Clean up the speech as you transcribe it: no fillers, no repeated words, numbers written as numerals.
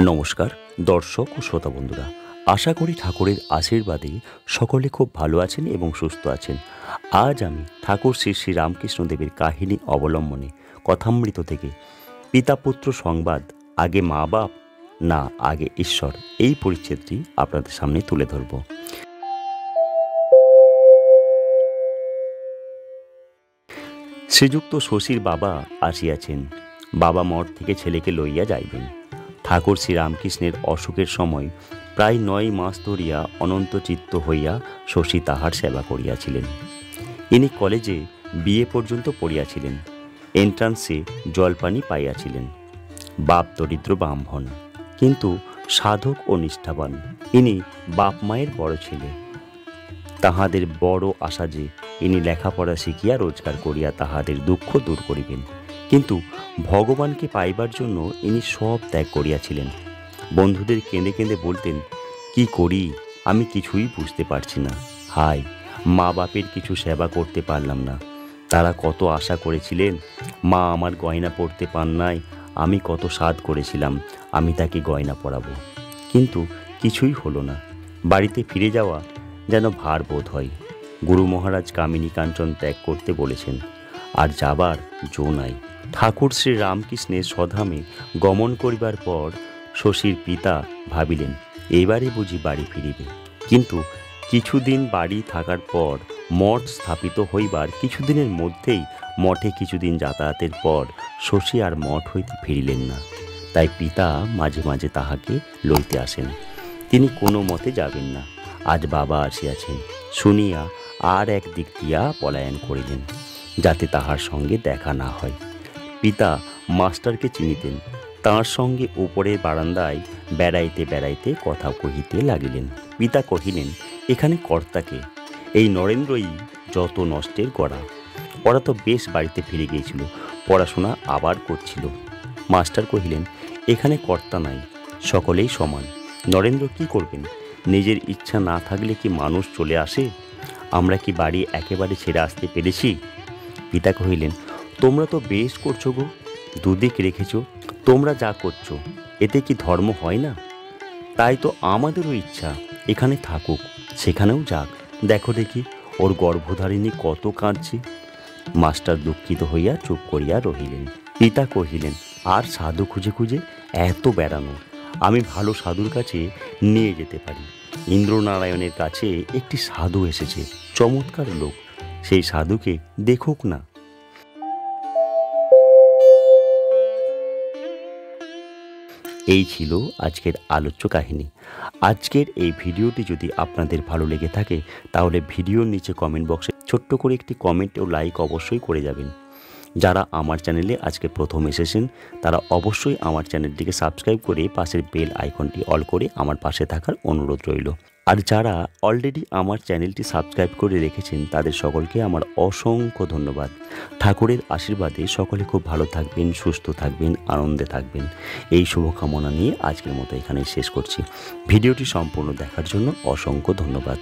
নমস্কার দর্শক ও শ্রোতা বন্ধুরা, আশা করি ঠাকুরের আশীর্বাদে সকলে খুব ভালো আছেন এবং সুস্থ আছেন। আজ আমি ঠাকুর শ্রী শ্রী রামকৃষ্ণদেবের কাহিনী অবলম্বনে কথামৃত থেকে পিতা পুত্র সংবাদ, আগে মা বাপ না আগে ঈশ্বর, এই পরিচ্ছেদটি আপনাদের সামনে তুলে ধরব। শ্রীযুক্ত শশীর বাবা আসিয়াছেন। বাবা মঠ থেকে ছেলেকে লইয়া যাইবেন। ঠাকুর শ্রীরামকৃষ্ণের অসুখের সময় প্রায় 9 মাস ধরিয়া অনন্তচিত্ত হইয়া শশী তাহার সেবা করিয়াছিলেন। ইনি কলেজে বিএ পর্যন্ত পড়িয়াছিলেন। এন্ট্রান্সে জলপানি পাইয়াছিলেন। বাপ দরিদ্র ব্রাহ্মণ, কিন্তু সাধক ও নিষ্ঠাবান। ইনি বাপ মায়ের বড় ছেলে। তাহাদের বড় আশা যে ইনি লেখাপড়া শিখিয়া রোজগার করিয়া তাহাদের দুঃখ দূর করিবেন। কিন্তু ভগবানকে পাইবার জন্য ইনি সব ত্যাগ করিয়াছিলেন। বন্ধুদের কেঁদে কেঁদে বলতেন, কি করি আমি কিছুই বুঝতে পারছি না। হায়, মা বাপের কিছু সেবা করতে পারলাম না। তারা কত আশা করেছিলেন, মা আমার গয়না পরতে পান নাই, আমি কত সাধ করেছিলাম আমি তাকে গয়না পরাবো, কিন্তু কিছুই হলো না। বাড়িতে ফিরে যাওয়া যেন ভার বোধ হয়। গুরু মহারাজ কামিনী কাঞ্চন ত্যাগ করতে বলেছেন, আর যাবার জো নাই। ঠাকুর শ্রী রামকৃষ্ণের স্বধামে গমন করিবার পর শশীর পিতা ভাবিলেন, এবারে বুঝি বাড়ি ফিরিবে। কিন্তু কিছুদিন বাড়ি থাকার পর মঠ স্থাপিত হইবার কিছুদিনের মধ্যেই মঠে কিছুদিন যাতায়াতের পর শশী আর মঠ হইতে ফিরিলেন না। তাই পিতা মাঝে মাঝে তাহাকে লইতে আসেন। তিনি কোনো মতে যাবেন না। আজ বাবা আসিয়াছেন শুনিয়া আর এক দিক দিয়া পলায়ন করিলেন, যাতে তাহার সঙ্গে দেখা না হয়। পিতা মাস্টারকে চিনিতেন। তাঁর সঙ্গে উপরের বারান্দায় বেড়াইতে বেড়াইতে কথা কহিতে লাগিলেন। পিতা কহিলেন, এখানে কর্তাকে? এই নরেন্দ্রই যত নষ্টের গড়া। ওরা তো বেশ বাড়িতে ফিরে গিয়েছিল, পড়াশোনা আবার করছিল। মাস্টার কহিলেন, এখানে কর্তা নাই, সকলেই সমান। নরেন্দ্র কি করবেন? নিজের ইচ্ছা না থাকলে কি মানুষ চলে আসে? আমরা কি বাড়ি একেবারে ছেড়ে আসতে পেরেছি? পিতা কহিলেন, তোমরা তো বেশ করছো গো, দুদিক রেখেছ। তোমরা যা করছো এতে কি ধর্ম হয় না? তাই তো আমাদেরও ইচ্ছা এখানে থাকুক, সেখানেও যাক। দেখো দেখি ওর গর্ভধারিণী কত কাঁদছে। মাস্টার দুঃখিত হইয়া চুপ করিয়া রহিলেন। পিতা কহিলেন, আর সাধু খুঁজে খুঁজে এত বেড়ানো, আমি ভালো সাধুর কাছে নিয়ে যেতে পারি। ইন্দ্রনারায়ণের কাছে একটি সাধু এসেছে, চমৎকার লোক, সেই সাধুকে দেখুক না। এই ছিল আজকের আলোচ্য কাহিনী। আজকের এই ভিডিওটি যদি আপনাদের ভালো লেগে থাকে তাহলে ভিডিওর নিচে কমেন্ট বক্সে ছোট্ট করে একটি কমেন্ট ও লাইক অবশ্যই করে যাবেন। যারা আমার চ্যানেলে আজকে প্রথম এসেছেন তারা অবশ্যই আমার চ্যানেলটিকে সাবস্ক্রাইব করে পাশের বেল আইকনটি অল করে আমার পাশে থাকার অনুরোধ রইল। আর যারা অলরেডি আমার চ্যানেলটি সাবস্ক্রাইব করে রেখেছেন তাদের সকলকে আমার অসংখ্য ধন্যবাদ। ঠাকুরের আশীর্বাদে সকলে খুব ভালো থাকবেন, সুস্থ থাকবেন, আনন্দে থাকবেন, এই শুভকামনা নিয়ে আজকের মতো এখানেই শেষ করছি। ভিডিওটি সম্পূর্ণ দেখার জন্য অসংখ্য ধন্যবাদ।